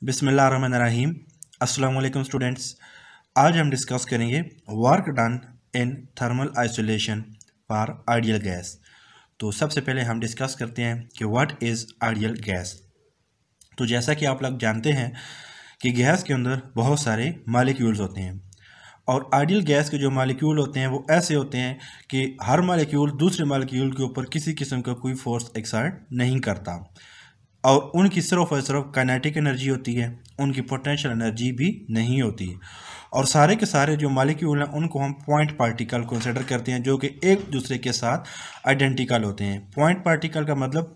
बिस्मिल्लाहिर्रहमानिर्रहीम। अस्सलाम वालेकुम स्टूडेंट्स। आज हम डिस्कस करेंगे work done in thermal isolation for ideal gas. तो सबसे पहले हम डिस्कस करते हैं कि व्हाट इज़ आइडियल गैस। तो जैसा कि आप लोग जानते हैं कि गैस के अंदर बहुत सारे मॉलिक्यूल्स होते हैं और आइडियल गैस के जो मॉलिक्यूल होते हैं वो ऐसे होते हैं कि हर मॉलिक्यूल दूसरे मॉलिक्यूल के ऊपर किसी किस्म का कोई फोर्स एक्सर्ट नहीं करता और उनकी सिर्फ और सिर्फ काइनेटिक एनर्जी होती है, उनकी पोटेंशियल एनर्जी भी नहीं होती। और सारे के सारे जो मॉलिक्यूल हैं उनको हम पॉइंट पार्टिकल कंसिडर करते हैं जो कि एक दूसरे के साथ आइडेंटिकल होते हैं। पॉइंट पार्टिकल का मतलब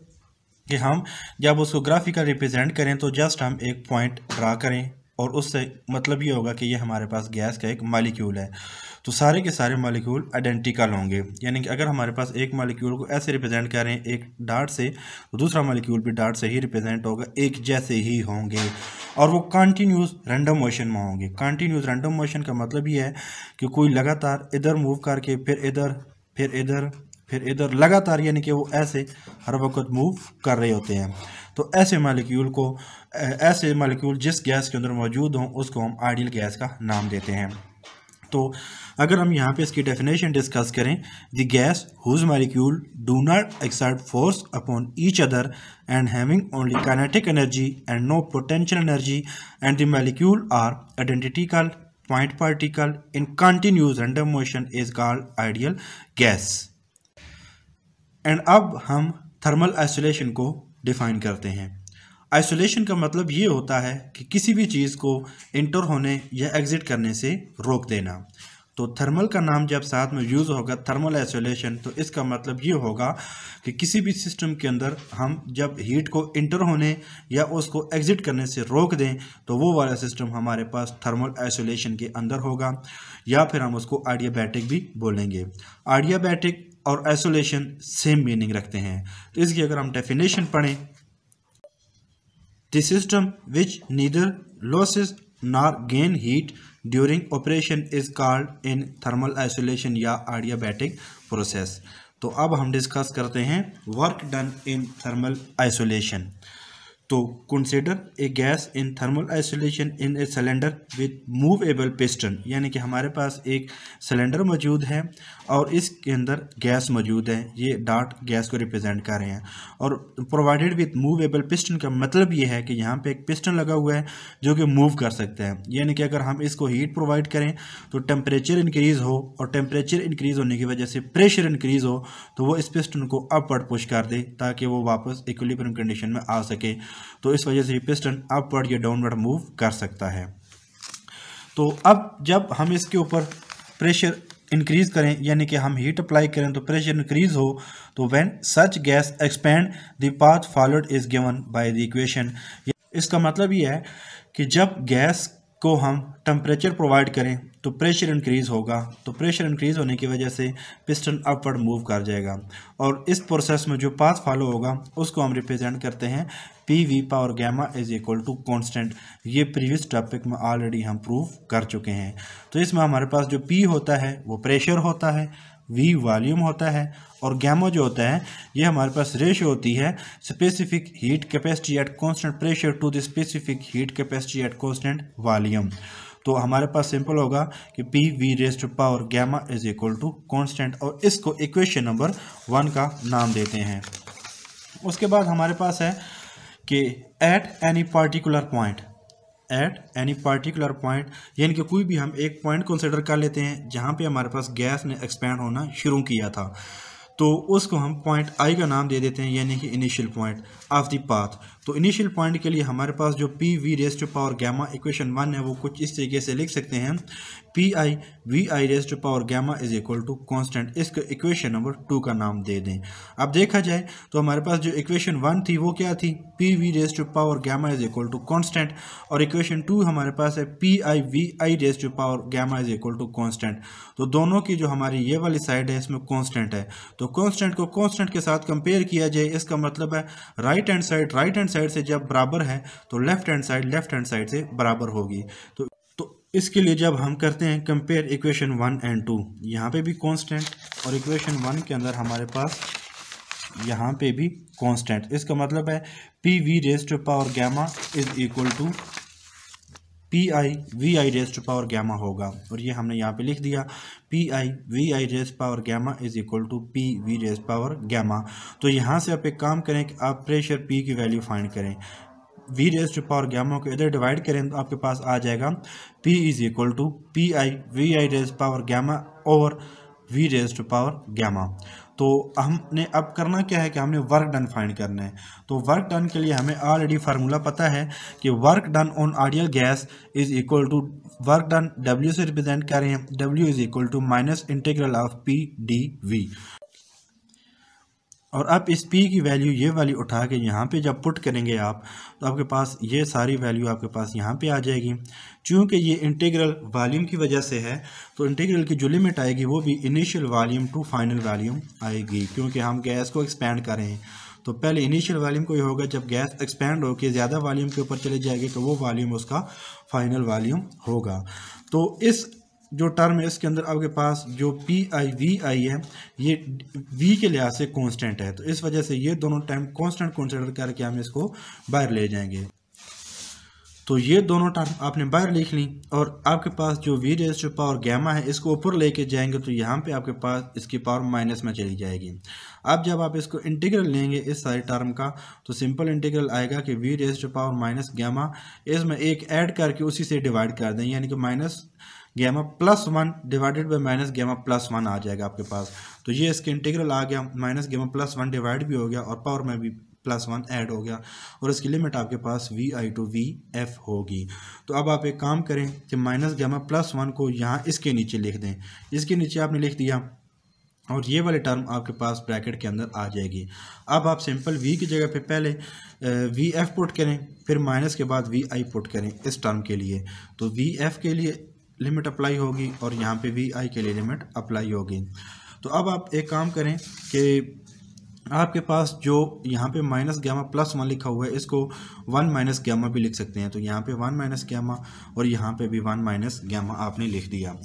कि हम जब उसको ग्राफिकल रिप्रेजेंट करें तो जस्ट हम एक पॉइंट ड्रा करें और उससे मतलब ये होगा कि ये हमारे पास गैस का एक मॉलिक्यूल है। तो सारे के सारे मॉलिक्यूल आइडेंटिकल होंगे, यानी कि अगर हमारे पास एक मॉलिक्यूल को ऐसे रिप्रेजेंट करें एक डार्ट से तो दूसरा मॉलिक्यूल भी डार्ट से ही रिप्रेजेंट होगा, एक जैसे ही होंगे और वो कंटिन्यूस रैंडम मोशन में होंगे। कंटिन्यूस रैंडम मोशन का मतलब ये है कि कोई लगातार इधर मूव करके फिर इधर फिर इधर फिर इधर लगातार, यानी कि वो ऐसे हर वक्त मूव कर रहे होते हैं। तो ऐसे मॉलिक्यूल जिस गैस के अंदर मौजूद हों उसको हम आइडियल गैस का नाम देते हैं। तो अगर हम यहाँ पे इसकी डेफिनेशन डिस्कस करें, the gas whose molecule do not exert force upon each other and having only kinetic energy and no potential energy and the molecule are identical point particle in continuous random motion is called ideal gas. And अब हम thermal isolation को define करते हैं। Isolation का मतलब ये होता है कि किसी भी चीज़ को इंटर होने या एग्जिट करने से रोक देना। तो थर्मल का नाम जब साथ में यूज़ होगा थर्मल आइसोलेशन, तो इसका मतलब ये होगा कि किसी भी सिस्टम के अंदर हम जब हीट को इंटर होने या उसको एग्जिट करने से रोक दें तो वो वाला सिस्टम हमारे पास थर्मल आइसोलेशन के अंदर होगा, या फिर हम उसको आडियाबैटिक भी बोलेंगे। आडियाबैटिक और आइसोलेशन सेम मीनिंग रखते हैं। तो इसकी अगर हम डेफिनेशन पढ़ें, the system which neither loses nor gains heat during operation is called in thermal isolation या आडियाबैटिक प्रोसेस। तो अब हम डिस्कस करते हैं work done in thermal isolation. तो consider a gas in thermal isolation in a cylinder with movable piston, यानी कि हमारे पास एक सिलेंडर मौजूद है और इसके अंदर गैस मौजूद है, ये डार्ट गैस को रिप्रेजेंट कर रहे हैं और प्रोवाइडेड विद मूवेबल पिस्टन का मतलब ये है कि यहाँ पे एक पिस्टन लगा हुआ है जो कि मूव कर सकता है। यानी कि अगर हम इसको हीट प्रोवाइड करें तो टेम्परेचर इंक्रीज़ हो और टेम्परेचर इंक्रीज़ होने की वजह से प्रेशर इंक्रीज़ हो तो वो इस पिस्टन को अपवर्ड पुश कर दे ताकि वो वापस इक्विलिब्रियम कंडीशन में आ सके। तो इस वजह से पिस्टन अपवर्ड या डाउनवर्ड मूव कर सकता है। तो अब जब हम इसके ऊपर प्रेशर इंक्रीज करें, यानी कि हम हीट अप्लाई करें तो प्रेशर इंक्रीज हो, तो when such gas expand the path followed is given by the equation. इसका मतलब ये है कि जब गैस को हम टेम्परेचर प्रोवाइड करें तो प्रेशर इंक्रीज होगा, तो प्रेशर इंक्रीज होने की वजह से पिस्टन अपवर्ड मूव कर जाएगा और इस प्रोसेस में जो पाथ फॉलो होगा उसको हम रिप्रेजेंट करते हैं P V power gamma is equal to constant. ये प्रीवियस टॉपिक में ऑलरेडी हम प्रूव कर चुके हैं। तो इसमें हमारे पास जो पी होता है वो प्रेशर होता है, वी वॉल्यूम होता है और गैमा जो होता है ये हमारे पास रेशियो होती है specific heat capacity at constant pressure to the specific heat capacity at constant volume. तो हमारे पास सिंपल होगा कि P V raise to power gamma is equal to constant और इसको इक्वेशन नंबर 1 का नाम देते हैं। उसके बाद हमारे पास है कि एट एनी पार्टिकुलर पॉइंट, यानी कि कोई भी हम एक पॉइंट कंसिडर कर लेते हैं जहाँ पे हमारे पास गैस ने एक्सपैंड होना शुरू किया था, तो उसको हम पॉइंट आई का नाम दे देते हैं, यानी कि initial point of the path. तो इनिशियल पॉइंट के लिए हमारे पास जो P V raise to power gamma equation 1 है वो कुछ इस तरीके से लिख सकते हैं, P I V I raise to power gamma is equal to constant. इसको इक्वेशन नंबर 2 का नाम दे दें। अब देखा जाए तो हमारे पास जो इक्वेशन 1 थी वो क्या थी, P V raise to power gamma is equal to constant, और इक्वेशन 2 हमारे पास है P I V I raise to power gamma is equal to constant. तो दोनों की जो हमारी ये वाली साइड है इसमें कॉन्स्टेंट है, तो कॉन्स्टेंट को कॉन्स्टेंट के साथ कंपेयर किया जाए, इसका मतलब है राइट हैंड साइड से जब बराबर है तो लेफ्ट हैंड साइड से बराबर होगी। तो इसके लिए जब हम करते हैं कंपेयर इक्वेशन 1 एंड 2, यहाँ पे भी कांस्टेंट और इक्वेशन 1 के अंदर हमारे पास यहाँ पे भी कांस्टेंट। इसका मतलब है P V raise to power gamma is equal to P I V I raise to power gamma होगा। और ये हमने यहाँ पे लिख दिया P I V I raise power gamma is equal to P V raise power gamma. तो यहाँ से आप एक काम करें कि आप प्रेशर पी की वैल्यू फाइंड करें, V raise to power gamma को इधर डिवाइड करें तो आपके पास आ जाएगा P is equal to P I V I raise power gamma और V raise to power gamma. तो हमने अब करना क्या है कि हमने वर्क डन फाइंड करना है। तो वर्क डन के लिए हमें ऑलरेडी फार्मूला पता है कि work done on ideal gas is equal to work done W से रिप्रेजेंट कर रहे हैं, W is equal to minus integral of P D V. और अब इस P की वैल्यू ये वाली उठा के यहाँ पे जब पुट करेंगे आप तो आपके पास ये सारी वैल्यू आपके पास यहाँ पे आ जाएगी। चूँकि ये इंटीग्रल वॉल्यूम की वजह से है तो इंटीग्रल की जो लिमिट आएगी वो भी initial volume to final volume आएगी, क्योंकि हम गैस को एक्सपेंड कर रहे हैं। तो पहले इनिशियल वॉल्यूम को ये होगा, जब गैस एक्सपेंड होकर ज़्यादा वॉल्यूम के ऊपर चले जाएगी तो वो वॉल्यूम उसका फाइनल वॉल्यूम होगा। तो इस जो टर्म है इसके अंदर आपके पास जो पी आई वी आई है ये वी के लिहाज से कांस्टेंट है, तो इस वजह से ये दोनों टाइम कांस्टेंट कंसीडर करके हम इसको बाहर ले जाएंगे। तो ये दोनों टर्म आपने बाहर लिख ली और आपके पास जो V raise to power gamma है इसको ऊपर लेके जाएंगे तो यहाँ पे आपके पास इसकी पावर माइनस में चली जाएगी। अब जब आप इसको इंटीग्रल लेंगे इस सारे टर्म का तो सिंपल इंटीग्रल आएगा कि V raise to power minus gamma, इसमें एक ऐड करके उसी से डिवाइड कर दें, यानी कि minus gamma plus 1 divided by minus gamma plus 1 आ जाएगा आपके पास। तो ये इसके इंटीग्रल आ गया, माइनस गैमा प्लस 1 डिवाइड भी हो गया और पावर में भी प्लस 1 ऐड हो गया और इसकी लिमिट आपके पास V I to V F होगी। तो अब आप एक काम करें कि माइनस गैमा प्लस 1 को यहाँ इसके नीचे लिख दें, इसके नीचे आपने लिख दिया और ये वाली टर्म आपके पास ब्रैकेट के अंदर आ जाएगी। अब आप सिंपल v की जगह पे पहले वी एफ पुट करें, फिर माइनस के बाद वी आई पुट करें इस टर्म के लिए। तो वी एफ के लिए लिमिट अप्लाई होगी और यहाँ पे वी आई के लिए लिमिट अप्लाई होगी। तो अब आप एक काम करें कि आपके पास जो यहाँ पे माइनस गैमा प्लस 1 लिखा हुआ है इसको 1 माइनस गैमा भी लिख सकते हैं। तो यहाँ पे 1 माइनस गैमा और यहाँ पे भी 1 माइनस गैमा आपने लिख दिया।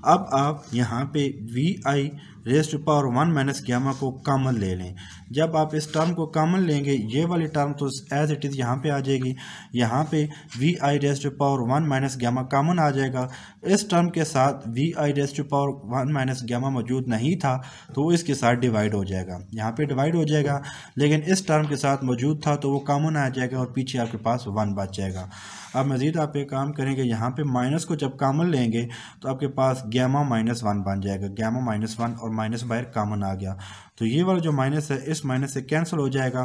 अब आप यहाँ पे V I raise to power 1 minus gamma को कॉमन ले लें। जब आप इस टर्म को कॉमन लेंगे ये वाली टर्म तो एज इट इज़ यहाँ पे आ जाएगी, यहाँ पे V I raise to power 1 minus gamma common आ जाएगा। इस टर्म के साथ V I raise to power 1 minus gamma मौजूद नहीं था तो वो इसके साथ डिवाइड हो जाएगा, यहाँ पे डिवाइड हो जाएगा, लेकिन इस टर्म के साथ मौजूद था तो वो कॉमन आ जाएगा और पीछे आपके पास 1 बच जाएगा। अब मज़ीद आप एक काम करेंगे, यहाँ पे माइनस को जब कॉमन लेंगे तो आपके पास गैमा माइनस 1 बन जाएगा, गैमा माइनस 1 और माइनस बाहर कॉमन आ गया तो ये वाला जो माइनस है इस माइनस से कैंसिल हो जाएगा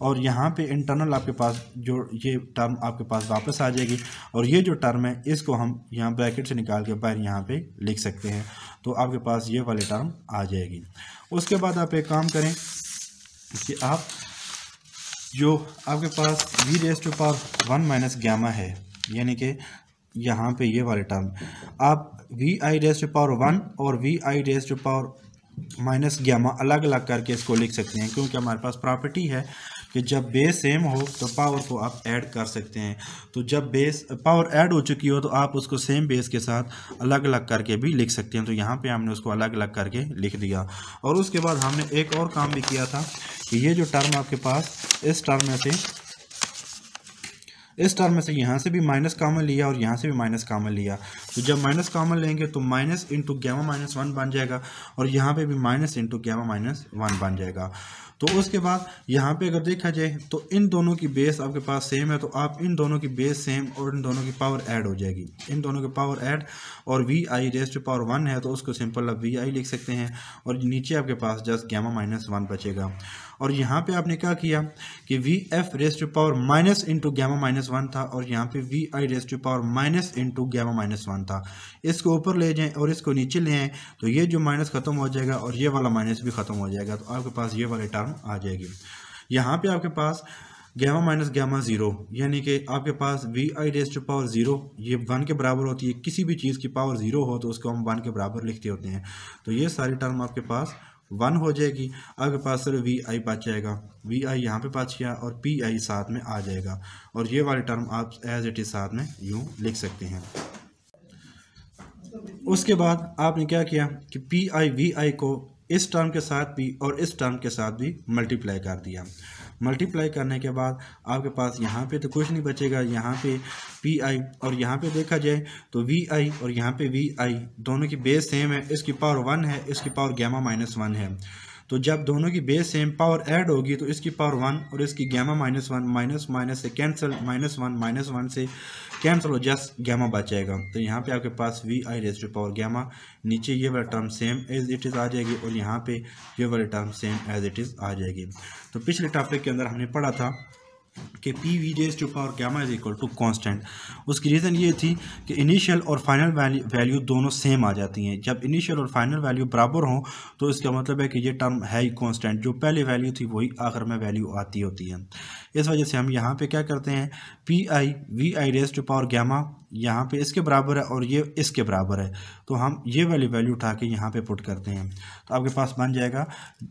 और यहाँ पे इंटरनल आपके पास जो ये टर्म आपके पास वापस आ जाएगी और ये जो टर्म है इसको हम यहाँ ब्रैकेट से निकाल के बाहर यहाँ पे लिख सकते हैं। तो आपके पास ये वाली टर्म आ जाएगी। उसके बाद आप एक काम करें कि आप जो आपके पास V raise to power 1 minus gamma है, यानी कि यहाँ पे ये वाले टर्म आप V I raise to power 1 और V I raise to power minus gamma अलग अलग करके इसको लिख सकते हैं, क्योंकि हमारे पास प्रॉपर्टी है कि जब बेस सेम हो तो पावर को आप ऐड कर सकते हैं। तो जब बेस पावर ऐड हो चुकी हो तो आप उसको सेम बेस के साथ अलग अलग करके भी लिख सकते हैं। तो यहाँ पे हमने उसको अलग अलग करके लिख दिया और उसके बाद हमने एक और काम भी किया था कि ये जो टर्म आपके पास इस टर्म में से यहाँ से भी माइनस कॉमन लिया और यहाँ से भी माइनस कॉमन लिया। तो जब माइनस कॉमन लेंगे तो माइनस इंटू गैमा माइनस 1 बन जाएगा और यहाँ पे भी माइनस इंटू गैमा माइनस 1 बन जाएगा। तो उसके बाद यहाँ पे अगर देखा जाए तो इन दोनों की बेस आपके पास सेम है तो आप इन दोनों की बेस सेम और इन दोनों की पावर ऐड हो जाएगी, इन दोनों की पावर ऐड और V I raise to power 1 है तो उसको सिंपल आप वी आई लिख सकते हैं और नीचे आपके पास जस्ट गैमा माइनस 1 बचेगा। और यहाँ पे आपने क्या किया कि V F raise to power minus into gamma minus 1 था और यहाँ पे V I raise to power minus into gamma minus 1 था। इसको ऊपर ले जाएं और इसको नीचे ले आएँ तो ये जो माइनस ख़त्म हो जाएगा और ये वाला माइनस भी ख़त्म हो जाएगा। तो आपके पास ये वाली टर्म आ जाएगी। यहाँ पे आपके पास गैमा माइनस गैमा 0, यानी कि आपके पास V I raise to power 0 ये 1 के बराबर होती है। किसी भी चीज़ की पावर 0 हो तो उसको हम 1 के बराबर लिखते होते हैं। तो ये सारी टर्म आपके पास 1 हो जाएगी। आपके पास सिर्फ वी आई बच जाएगा, वी आई यहाँ पे बच गया और पी आई साथ में आ जाएगा और ये वाली टर्म आप एज इट इज़ साथ में यूँ लिख सकते हैं। उसके बाद आपने क्या किया कि पी आई वी आई को इस टर्म के साथ भी और इस टर्म के साथ भी मल्टीप्लाई कर दिया। मल्टीप्लाई करने के बाद आपके पास यहाँ पे तो कुछ नहीं बचेगा, यहाँ पे पी आई और यहाँ पे देखा जाए तो वी आई और यहाँ पे वी आई दोनों की बेस सेम है, इसकी पावर 1 है, इसकी पावर गैमा -1 है। तो जब दोनों की बेस सेम पावर ऐड होगी तो इसकी पावर 1 और इसकी गैमा -1 माइनस माइनस से कैंसिल, -1 से कैंसिल हो, जस्ट गैमा बचेगा। तो यहाँ पे आपके पास V I raise to power gamma, नीचे ये वाला term same as it is आ जाएगी और यहाँ पे ये वाली term same as it is आ जाएगी। तो पिछले टॉपिक के अंदर हमने पढ़ा था कि P V raise to power gamma is equal to constant. उसकी रीज़न ये थी कि इनिशियल और फाइनल वैल्यू दोनों सेम आ जाती हैं। जब इनिशियल और फाइनल वैल्यू बराबर हों तो इसका मतलब है कि ये टर्म है ही कांस्टेंट, जो पहले वैल्यू थी वही आखिर में वैल्यू आती होती है। इस वजह से हम यहाँ पे क्या करते हैं, P I V I raise to power gamma यहाँ पे इसके बराबर है और ये इसके बराबर है, तो हम ये वाली वैल्यू उठा के यहाँ पे पुट करते हैं। तो आपके पास बन जाएगा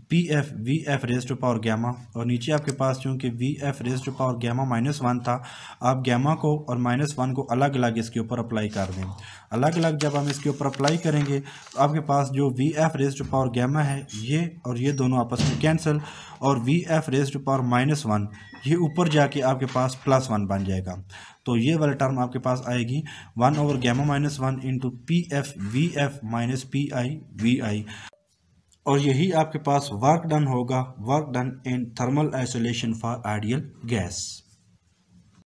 P F V F raise to power gamma, और नीचे आपके पास चूँकि V F raise to power gamma -1 था, आप गैमा को और -1 को अलग अलग इसके ऊपर अप्लाई कर दें। अलग अलग जब हम इसके ऊपर अप्लाई करेंगे तो आपके पास जो V F raise to power gamma है ये और ये दोनों आपस में कैंसिल, और V F raise to power -1 ये ऊपर जाके आपके पास +1 बन जाएगा। तो ये वाला टर्म आपके पास आएगी 1 over gamma -1 into P F V F minus P I V I, और यही आपके पास वर्क डन होगा, work done in thermal isolation for ideal gas.